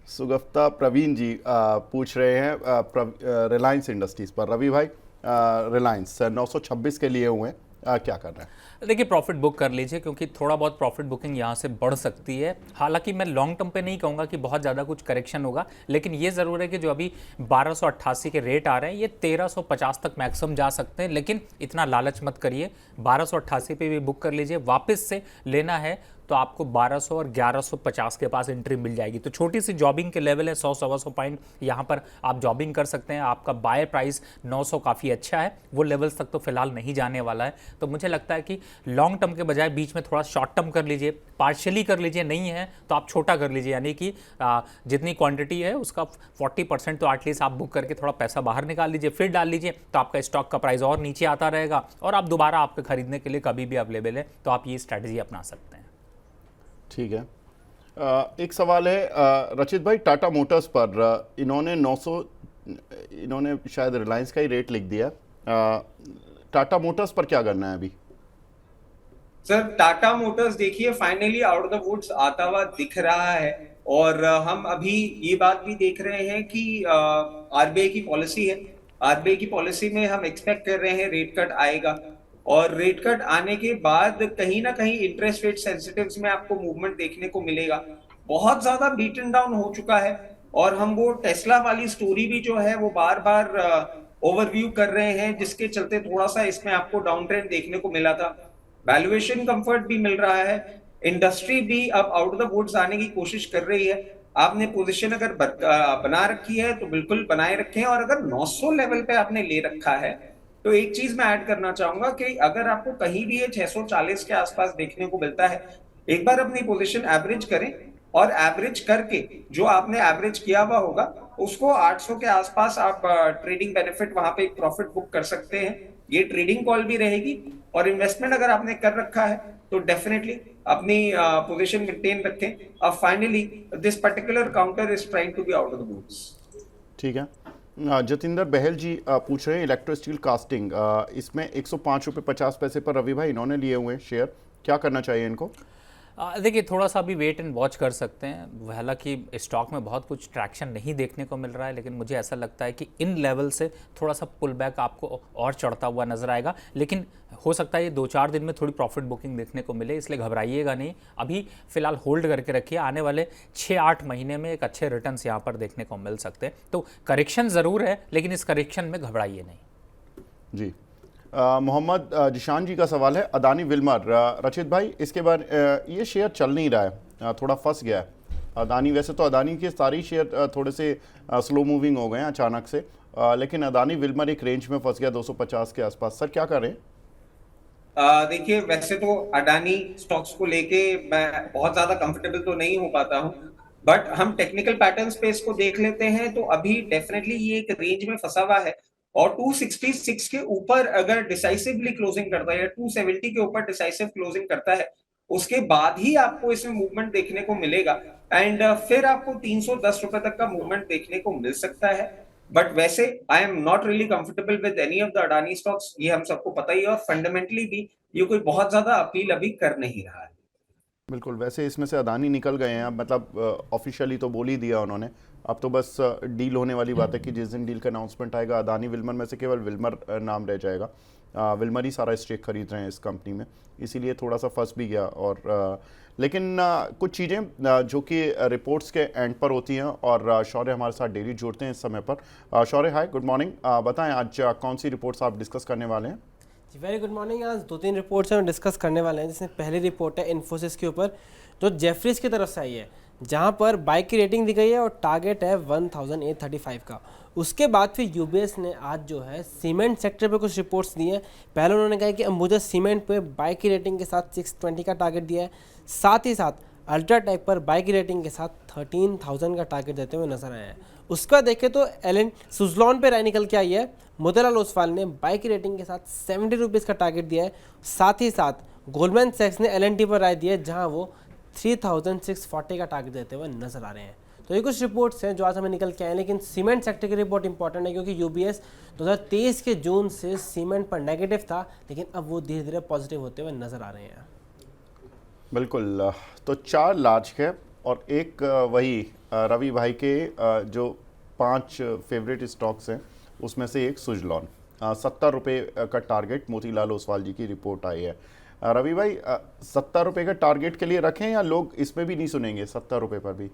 सुगफ्ता प्रवीण जी पूछ रहे हैं रिलायंस इंडस्ट्रीज पर। रवि भाई, रिलायंस 926 के लिए हुए हैं, क्या कर रहे हैं? देखिए प्रॉफिट बुक कर लीजिए क्योंकि थोड़ा बहुत प्रॉफिट बुकिंग यहाँ से बढ़ सकती है। हालांकि मैं लॉन्ग टर्म पे नहीं कहूँगा कि बहुत ज़्यादा कुछ करेक्शन होगा, लेकिन ये ज़रूर है कि जो अभी 1288 के रेट आ रहे हैं ये 1350 तक मैक्सिमम जा सकते हैं, लेकिन इतना लालच मत करिए। 1288 पे भी बुक कर लीजिए। वापस से लेना है तो आपको 1200 और 1150 के पास एंट्री मिल जाएगी। तो छोटी सी जॉबिंग के लेवल है, 100-125 पॉइंट यहाँ पर आप जॉबिंग कर सकते हैं। आपका बाय प्राइस 900 काफ़ी अच्छा है, वो लेवल्स तक तो फिलहाल नहीं जाने वाला है। तो मुझे लगता है कि लॉन्ग टर्म के बजाय बीच में थोड़ा शॉर्ट टर्म कर लीजिए, पार्शियली कर लीजिए, नहीं है तो आप छोटा कर लीजिए, यानी कि जितनी क्वांटिटी है उसका 40% तो एटलीस्ट आप बुक करके थोड़ा पैसा बाहर निकाल लीजिए, फिर डाल लीजिए, तो आपका स्टॉक का प्राइस और नीचे आता रहेगा और आप दोबारा आपके खरीदने के लिए कभी भी अवेलेबल है। तो आप ये स्ट्रैटेजी अपना सकते हैं। ठीक है। एक सवाल है रचित भाई, टाटा मोटर्स पर इन्होंने 900, इन्होंने शायद रिलायंस का ही रेट लिख दिया। टाटा मोटर्स पर क्या करना है अभी? सर टाटा मोटर्स देखिए finally out of the woods आता हुआ दिख रहा है, और हम अभी ये बात भी देख रहे हैं कि आरबीआई की पॉलिसी है, आरबीआई की पॉलिसी में हम एक्सपेक्ट कर रहे हैं रेट कट आएगा, और रेट कट आने के बाद कहीं ना कहीं इंटरेस्ट रेट सेंसिटिव्स में आपको मूवमेंट देखने को मिलेगा। बहुत ज्यादा बीटन डाउन हो चुका है, और हम वो टेस्ला वाली स्टोरी भी जो है वो बार बार ओवरव्यू कर रहे हैं, जिसके चलते थोड़ा सा इसमें आपको डाउन ट्रेंड देखने को मिला था। वैल्यूएशन कंफर्ट भी मिल रहा है, इंडस्ट्री भी अब आउट ऑफ द वुड्स आने की कोशिश कर रही है। आपने पोजीशन अगर बना रखी है तो बिल्कुल बनाए रखें, और अगर 900 लेवल पे आपने ले रखा है तो एक चीज मैं ऐड करना चाहूंगा कि अगर आपको कहीं भी ये 640 के आसपास देखने को मिलता है, एक बार अपनी पोजीशन एवरेज करें, और एवरेज करके जो आपने एवरेज किया हुआ होगा उसको 800 के आसपास आप ट्रेडिंग बेनिफिट वहां पे एक प्रॉफिट बुक कर सकते हैं। ये ट्रेडिंग कॉल भी रहेगी, और इन्वेस्टमेंट अगर आपने कर रखा है तो डेफिनेटली अपनी पोजीशन मेंटेन रखें। अब finally this particular counter is trying to be out of the woods. ठीक है। जतिंदर बहल जी पूछ रहे हैं इलेक्ट्रो स्टील कास्टिंग, इसमें 105 रुपये 50 पैसे पर रवि भाई इन्होंने लिए हुए हैं शेयर, क्या करना चाहिए इनको? देखिए थोड़ा सा भी वेट एंड वॉच कर सकते हैं। हालांकि स्टॉक में बहुत कुछ ट्रैक्शन नहीं देखने को मिल रहा है, लेकिन मुझे ऐसा लगता है कि इन लेवल से थोड़ा सा पुल बैक आपको और चढ़ता हुआ नजर आएगा, लेकिन हो सकता है ये 2-4 दिन में थोड़ी प्रॉफिट बुकिंग देखने को मिले, इसलिए घबराइएगा नहीं। अभी फिलहाल होल्ड करके रखिए, आने वाले 6-8 महीने में एक अच्छे रिटर्न्स यहाँ पर देखने को मिल सकते हैं। तो करेक्शन ज़रूर है, लेकिन इस करेक्शन में घबराइए नहीं। जी। मोहम्मद जिशान जी का सवाल है, अदानी विल्मर, रचित भाई इसके बाद ये शेयर चल नहीं रहा है, थोड़ा फंस गया है अदानी। वैसे तो अदानी के सारे शेयर थोड़े से स्लो मूविंग हो गए हैं अचानक से, लेकिन अदानी विल्मर एक रेंज में फंस गया 250 के आसपास। सर क्या करें? देखिए वैसे तो अडानी स्टॉक्स को लेके मैं बहुत ज्यादा कंफर्टेबल तो नहीं हो पाता हूं, बट हम टेक्निकल पैटर्न्स पे इसको देख लेते हैं तो अभी डेफिनेटली ये एक रेंज में फंसा हुआ है, और 266 के ऊपर अगर डिसाइसिवली क्लोजिंग करता है या 270 के ऊपर डिसाइसिव क्लोजिंग करता है उसके बाद ही आपको इसमें मूवमेंट देखने को मिलेगा, एंड फिर आपको 310 रुपए तक का मूवमेंट देखने को मिल सकता है। बट वैसे I am not really comfortable with any of the Adani stocks, ये हम सबको पता ही है, और फंडामेंटली भी ये कोई बहुत ज्यादा अपील अभी कर नहीं रहा है। बिल्कुल, वैसे इसमें से अदानी निकल गए हैं, मतलब ऑफिशियली तो बोल ही दिया उन्होंने। अब तो बस डील होने वाली बात है कि जिस दिन डील का अनाउंसमेंट आएगा, अदानी विल्मर में से केवल विल्मर नाम रह जाएगा। विल्मर ही सारा स्टेक खरीद रहे हैं इस कंपनी में, इसीलिए थोड़ा सा फंस भी गया। और लेकिन कुछ चीज़ें जो कि रिपोर्ट्स के एंड पर होती हैं, और शौर्य हमारे साथ डेली जुड़ते हैं इस समय पर। शौर्य, हाय, गुड मॉर्निंग। बताएं आज कौन सी रिपोर्ट्स आप डिस्कस करने वाले हैं? जी वेरी गुड मॉर्निंग। आज 2-3 रिपोर्ट्स हम डिस्कस करने वाले हैं, जिसमें पहली रिपोर्ट है इन्फोसिस के ऊपर, जो जेफरीज की तरफ से आई है, जहां पर बाय की रेटिंग दी गई है और टारगेट है 1835 का। उसके बाद फिर यूबीएस ने आज जो है सीमेंट सेक्टर पे कुछ रिपोर्ट्स दी हैं। पहले उन्होंने कहा कि अंबुजा सीमेंट पे बाय की रेटिंग के साथ 620 का टारगेट दिया है, साथ ही साथ अल्ट्राटेक पर बाय की रेटिंग के साथ 13,000 का टारगेट देते हुए नजर आए हैं। उसका देखें तो एलन सुजलॉन पे राय निकल के आई है। मोतीलाल ओसवाल ने बाय की रेटिंग के साथ 70 रुपीज़ का टारगेट दिया है। साथ ही साथ गोल्डमैन सैक्स ने एलएनटी पर राय दी है, जहां वो 3640 का टारगेट देते हुए नजर आ रहे हैं। तो ये कुछ रिपोर्ट्स हैं जो आज हमें निकल के आए, लेकिन सीमेंट सेक्टर की रिपोर्ट इंपॉर्टेंट है, क्योंकि यूबीएस 2023 के जून से सीमेंट पर नेगेटिव था, लेकिन अब वो धीरे धीरे पॉजिटिव होते हुए नजर आ रहे हैं। बिल्कुल, तो 4 लार्ज कैप और एक वही रवि भाई के जो 5 फेवरेट स्टॉक्स हैं, उसमें से एक सुजलॉन। 70 रुपये का टारगेट मोतीलाल ओसवाल जी की रिपोर्ट आई है। रवि भाई, 70 रुपये का टारगेट के लिए रखें, या लोग इसमें भी नहीं सुनेंगे 70 रुपये पर भी?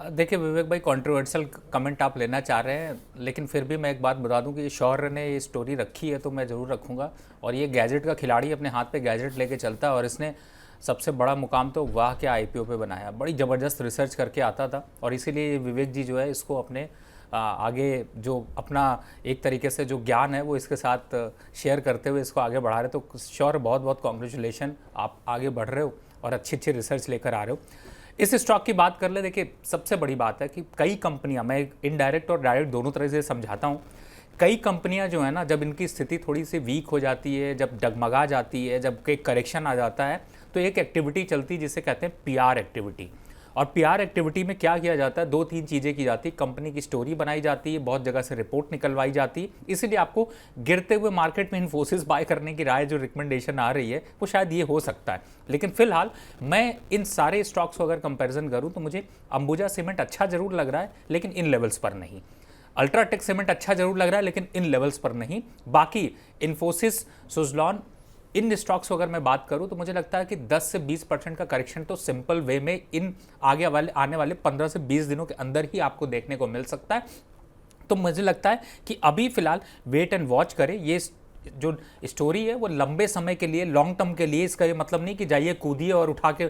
देखिए विवेक भाई, कंट्रोवर्शियल कमेंट आप लेना चाह रहे हैं, लेकिन फिर भी मैं एक बात बता दूं कि शौर्य ने ये स्टोरी रखी है तो मैं ज़रूर रखूंगा। और ये गैजेट का खिलाड़ी अपने हाथ पे गैजेट लेके चलता है, और इसने सबसे बड़ा मुकाम तो वाह क्या आईपीओ पे बनाया। बड़ी ज़बरदस्त रिसर्च करके आता था, और इसीलिए विवेक जी जो है इसको अपने आगे जो अपना एक तरीके से जो ज्ञान है वो इसके साथ शेयर करते हुए इसको आगे बढ़ा रहे। तो शौर्य, बहुत बहुत कॉन्ग्रेचुलेशन, आप आगे बढ़ रहे हो और अच्छी अच्छी रिसर्च लेकर आ रहे हो। इस स्टॉक की बात कर ले, देखिए सबसे बड़ी बात है कि कई कंपनियां, मैं इनडायरेक्ट और डायरेक्ट दोनों तरह से समझाता हूं, कई कंपनियां जो है ना, जब इनकी स्थिति थोड़ी सी वीक हो जाती है, जब डगमगा जाती है, जब एक करेक्शन आ जाता है, तो एक एक्टिविटी चलती है जिसे कहते हैं पीआर एक्टिविटी। और पीआर एक्टिविटी में क्या किया जाता है, 2-3 चीज़ें की जाती है। कंपनी की स्टोरी बनाई जाती है, बहुत जगह से रिपोर्ट निकलवाई जाती है। इसलिए आपको गिरते हुए मार्केट में इन्फोसिस बाय करने की राय जो रिकमेंडेशन आ रही है वो शायद ये हो सकता है। लेकिन फिलहाल मैं इन सारे स्टॉक्स को अगर कंपैरिजन करूं तो मुझे अंबुजा सीमेंट अच्छा जरूर लग रहा है, लेकिन इन लेवल्स पर नहीं। अल्ट्राटेक सीमेंट अच्छा जरूर लग रहा है, लेकिन इन लेवल्स पर नहीं। बाकी इन्फोसिस, सुजलॉन, इन स्टॉक्स को अगर मैं बात करूं तो मुझे लगता है कि 10 से 20% का करेक्शन तो सिंपल वे में इन आने वाले 15 से 20 दिनों के अंदर ही आपको देखने को मिल सकता है। तो मुझे लगता है कि अभी फिलहाल वेट एंड वॉच करें। ये जो स्टोरी है वो लंबे समय के लिए, लॉन्ग टर्म के लिए, इसका ये मतलब नहीं कि जाइए कूदिए और उठा के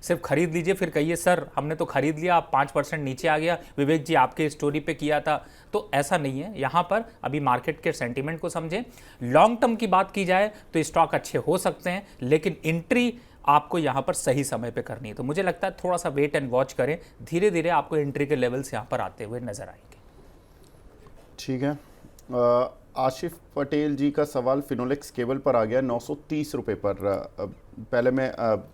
सिर्फ खरीद लीजिए, फिर कहिए सर हमने तो खरीद लिया, आप 5% नीचे आ गया, विवेक जी आपके स्टोरी पे किया था। तो ऐसा नहीं है। यहाँ पर अभी मार्केट के सेंटीमेंट को समझें। लॉन्ग टर्म की बात की जाए तो स्टॉक अच्छे हो सकते हैं, लेकिन एंट्री आपको यहाँ पर सही समय पे करनी है। तो मुझे लगता है थोड़ा सा वेट एंड वॉच करें, धीरे धीरे आपको एंट्री के लेवल्स यहाँ पर आते हुए नजर आएंगे। ठीक है। आशिफ पटेल जी का सवाल फिनोलेक्स केबल पर आ गया 930 रुपये पर। पहले मैं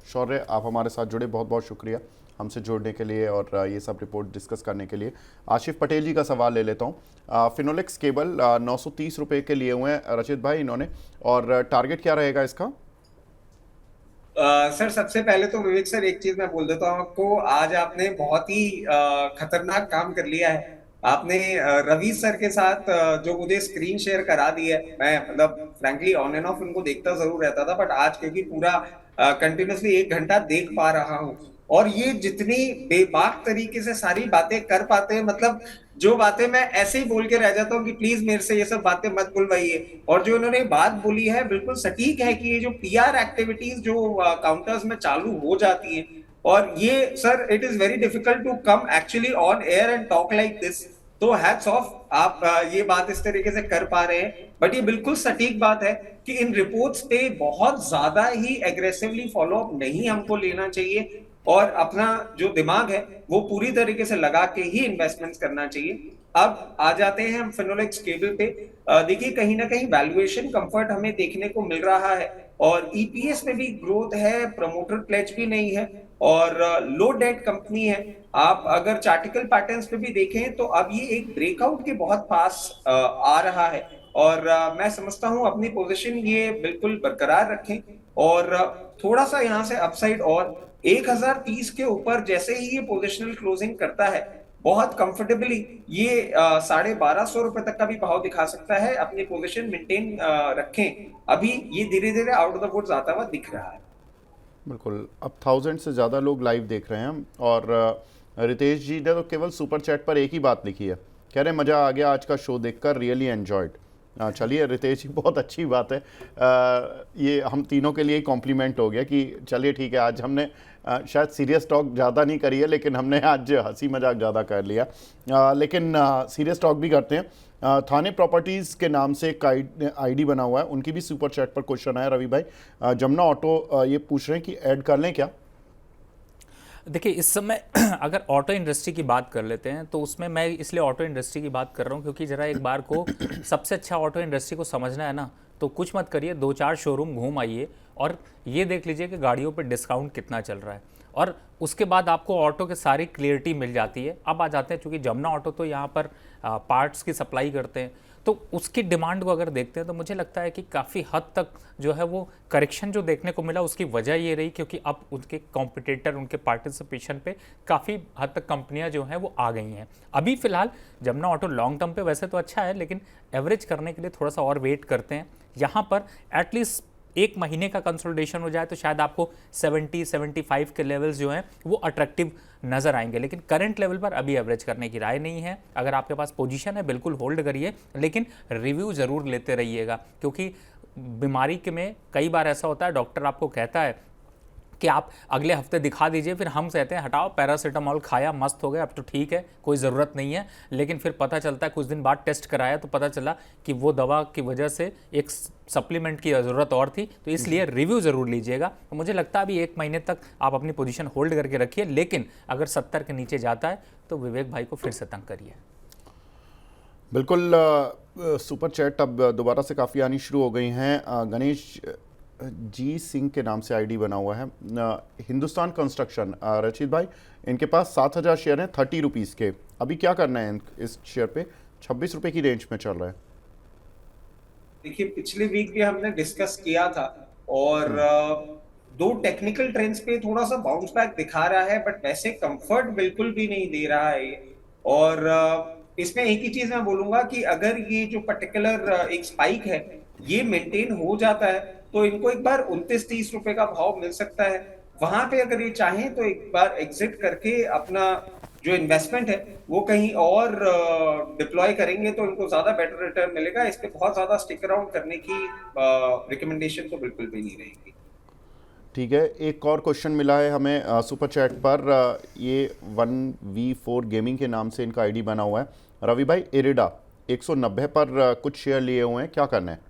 शौर्य, आप हमारे साथ जुड़े, बहुत बहुत शुक्रिया हमसे जुड़ने के लिए और ये सब रिपोर्ट डिस्कस करने के लिए। आशिफ पटेल जी का सवाल ले लेता हूँ। फिनोलेक्स केबल 930 रुपये के लिए हुए हैं रचित भाई इन्होंने, और टारगेट क्या रहेगा इसका? सर सबसे पहले तो विवेक सर एक चीज मैं बोल देता हूँ आपको, आज आपने बहुत ही खतरनाक काम कर लिया है। आपने रवि सर के साथ जो मुझे स्क्रीन शेयर करा दी है, मैं मतलब फ्रैंकली ऑन एंड ऑफ उनको देखता जरूर रहता था, बट आज क्योंकि पूरा कंटिन्यूसली 1 घंटा देख पा रहा हूँ, और ये जितनी बेबाक तरीके से सारी बातें कर पाते हैं, मतलब जो बातें मैं ऐसे ही बोल के रह जाता हूँ कि प्लीज मेरे से ये सब बातें मत बुलवाइए, और जो इन्होंने बात बोली है बिल्कुल सटीक है कि ये जो पीआर एक्टिविटीज जो काउंटर्स में चालू हो जाती है, और ये sir it is very difficult to come actually on air and talk like this. तो हैट्स ऑफ, आप ये बात इस तरीके से कर पा रहे हैं। बट ये बिल्कुल सटीक बात है कि इन रिपोर्ट्स पे बहुत ज्यादा ही एग्रेसिवली फॉलोअप नहीं हमको लेना चाहिए, और अपना जो दिमाग है वो पूरी तरीके से लगा के ही इन्वेस्टमेंट्स करना चाहिए। अब आ जाते हैं हम फिनोलेक्स केबल पे। देखिए कहीं ना कहीं वैल्यूएशन कंफर्ट हमें देखने को मिल रहा है, और ईपीएस में भी ग्रोथ है, प्रमोटर प्लेज भी नहीं है, और लो डेट कंपनी है। आप अगर चार्टिकल पैटर्न्स पे भी देखें तो अब ये एक ब्रेकआउट के बहुत पास आ रहा है, और मैं समझता हूं अपनी पोजीशन ये बिल्कुल बरकरार रखें, और थोड़ा सा यहां से अपसाइड, और 1030 के ऊपर जैसे ही ये पोजिशनल क्लोजिंग करता है बहुत कंफर्टेबली ये 1250 रुपए तक का भी भाव दिखा सकता है। अपनी पोजीशन मेंटेन रखें, अभी ये धीरे धीरे आउट ऑफ द वुड्स आता हुआ दिख रहा है। बिल्कुल, अब 1000 से ज़्यादा लोग लाइव देख रहे हैं और रितेश जी ने तो केवल सुपर चैट पर एक ही बात लिखी है, कह रहे मज़ा आ गया आज का शो देखकर, रियली एन्जॉयड। चलिए रितेश जी, बहुत अच्छी बात है। ये हम तीनों के लिए कॉम्प्लीमेंट हो गया कि चलिए ठीक है, आज हमने शायद सीरियस टॉक ज़्यादा नहीं करी है, लेकिन हमने आज हंसी मजाक ज़्यादा कर लिया। लेकिन सीरियस टॉक भी करते हैं। थाने प्रॉपर्टीज़ के नाम से एक आईडी बना हुआ है, उनकी भी सुपर चैट पर क्वेश्चन आया रवि भाई। जमुना ऑटो ये पूछ रहे हैं कि ऐड कर लें क्या? देखिए इस समय अगर ऑटो इंडस्ट्री की बात कर लेते हैं तो उसमें मैं इसलिए ऑटो इंडस्ट्री की बात कर रहा हूँ क्योंकि ज़रा एक बार को सबसे अच्छा ऑटो इंडस्ट्री को समझना है ना, तो कुछ मत करिए, 2-4 शोरूम घूम आइए और ये देख लीजिए कि गाड़ियों पे डिस्काउंट कितना चल रहा है, और उसके बाद आपको ऑटो के सारी क्लियरिटी मिल जाती है। अब आ जाते हैं, चूँकि जमुना ऑटो तो यहाँ पर पार्ट्स की सप्लाई करते हैं, तो उसकी डिमांड को अगर देखते हैं तो मुझे लगता है कि काफ़ी हद तक जो है वो करेक्शन जो देखने को मिला उसकी वजह ये रही क्योंकि अब उनके कॉम्पिटिटर, उनके पार्टिसिपेशन पे काफ़ी हद तक कंपनियां जो हैं वो आ गई हैं। अभी फ़िलहाल जमुना ऑटो लॉन्ग टर्म पे वैसे तो अच्छा है, लेकिन एवरेज करने के लिए थोड़ा सा और वेट करते हैं। यहाँ पर एटलीस्ट 1 महीने का कंसोलिडेशन हो जाए तो शायद आपको 70-75 के लेवल्स जो हैं वो अट्रैक्टिव नज़र आएंगे, लेकिन करंट लेवल पर अभी एवरेज करने की राय नहीं है। अगर आपके पास पोजीशन है बिल्कुल होल्ड करिए, लेकिन रिव्यू ज़रूर लेते रहिएगा, क्योंकि बीमारी के में कई बार ऐसा होता है डॉक्टर आपको कहता है कि आप अगले हफ्ते दिखा दीजिए, फिर हम कहते हैं हटाओ पैरासीटामोल खाया मस्त हो गए अब तो ठीक है कोई ज़रूरत नहीं है, लेकिन फिर पता चलता है कुछ दिन बाद टेस्ट कराया तो पता चला कि वो दवा की वजह से एक सप्लीमेंट की ज़रूरत और थी। तो इसलिए रिव्यू ज़रूर लीजिएगा। तो मुझे लगता है अभी 1 महीने तक आप अपनी पोजीशन होल्ड करके रखिए, लेकिन अगर 70 के नीचे जाता है तो विवेक भाई को फिर से तंग करिए। बिल्कुल। सुपर चैट अब दोबारा से काफ़ी आनी शुरू हो गई हैं। गणेश जी सिंह के नाम से आईडी बना हुआ है, हिंदुस्तान कंस्ट्रक्शन। रचित भाई, इनके पास 7000 शेयर हैं 30 रुपीज़ के, अभी क्या करना है इस शेयर पे? 26 रुपये की रेंज में चल रहा है। देखिए पिछले वीक भी हमने डिस्कस किया था, और 2 टेक्निकल ट्रेंड्स पे थोड़ा सा बाउंस बैक दिखा रहा है, बट वैसे कंफर्ट बिल्कुल भी नहीं दे रहा है ये। और इसमें एक ही चीज मैं बोलूंगा कि अगर ये जो पर्टिकुलर एक स्पाइक है ये मेंटेन हो जाता है तो इनको एक बार 29-30 रुपए का भाव मिल सकता है। वहां पे अगर ये चाहें तो एक बार एग्जिट करके अपना जो इन्वेस्टमेंट है वो कहीं और डिप्लॉय करेंगे तो इनको ज्यादा बेटर रिटर्न मिलेगा। इस पे बहुत ज्यादा स्टिक अराउंड करने की रिकमेंडेशन तो बिल्कुल भी नहीं रहेगी। ठीक है, एक और क्वेश्चन मिला है हमें सुपर चैट पर। ये 1v4 गेमिंग के नाम से इनका आईडी बना हुआ है। रवि भाई, इरिडा 190 पर कुछ शेयर लिए हुए हैं, क्या करना है?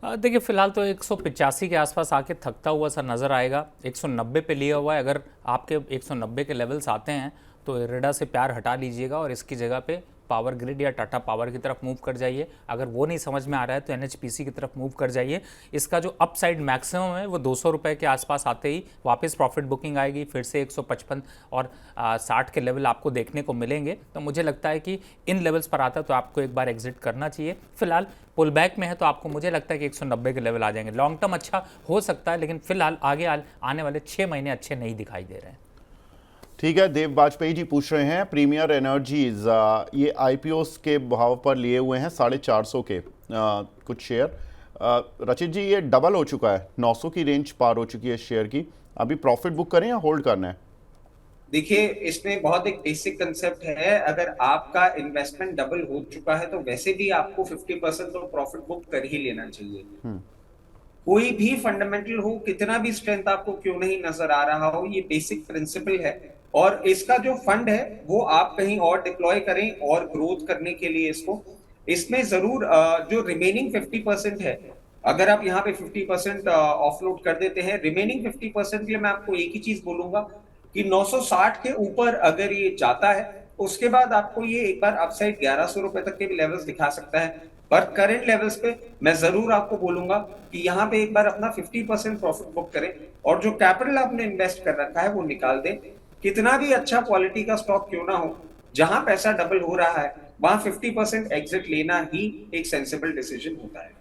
देखिए फिलहाल तो 185 के आसपास आके थकता हुआ सा नज़र आएगा। 190 पे लिया हुआ है, अगर आपके 190 के लेवल्स आते हैं तो इरिडा से प्यार हटा लीजिएगा और इसकी जगह पे पावर ग्रिड या टाटा पावर की तरफ मूव कर जाइए। अगर वो नहीं समझ में आ रहा है तो एनएचपीसी की तरफ मूव कर जाइए। इसका जो अपसाइड मैक्सिमम है वो 200 रुपये के आसपास आते ही वापस प्रॉफिट बुकिंग आएगी, फिर से 155 और 60 के लेवल आपको देखने को मिलेंगे। तो मुझे लगता है कि इन लेवल्स पर आता है तो आपको एक बार एग्जिट करना चाहिए। फिलहाल पुल बैक में है तो आपको मुझे लगता है कि 190 के लेवल आ जाएंगे। लॉन्ग टर्म अच्छा हो सकता है, लेकिन फिलहाल आगे आने वाले 6 महीने अच्छे नहीं दिखाई दे रहे हैं। ठीक है, देव वाजपेयी जी पूछ रहे हैं प्रीमियर एनर्जीज, ये आईपीओस के भाव पर लिए हुए हैं 450 के कुछ शेयर। रचित जी, ये डबल हो चुका है, 900 की रेंज पार हो चुकी है शेयर की, अभी प्रॉफिट बुक करें या होल्ड करना है? देखिए इसमें बहुत एक बेसिक कंसेप्ट है, अगर आपका इन्वेस्टमेंट डबल हो चुका है तो वैसे भी आपको 50% तो प्रॉफिट बुक कर ही लेना चाहिए। कोई भी फंडामेंटल हो, कितना भी स्ट्रेंथ आपको क्यों नहीं नजर आ रहा हो, ये बेसिक प्रिंसिपल है। और इसका जो फंड है वो आप कहीं और डिप्लॉय करें और ग्रोथ करने के लिए इसको, इसमें जरूर जो रिमेनिंग 50% है, अगर आप यहाँ पे 50% ऑफलोड कर देते हैं, रिमेनिंग 50% के लिए मैं आपको एक ही चीज बोलूंगा कि 960 के ऊपर अगर ये जाता है उसके बाद आपको ये एक बार अपसाइड 1100 रुपए तक के भी लेवल्स दिखा सकता है। पर करंट लेवल्स पे मैं जरूर आपको बोलूंगा कि यहाँ पे एक बार अपना 50% प्रॉफिट बुक करें और जो कैपिटल आपने इन्वेस्ट कर रखा है वो निकाल दें। कितना भी अच्छा क्वालिटी का स्टॉक क्यों ना हो, जहां पैसा डबल हो रहा है वहां 50% एग्जिट लेना ही एक सेंसिबल डिसीजन होता है।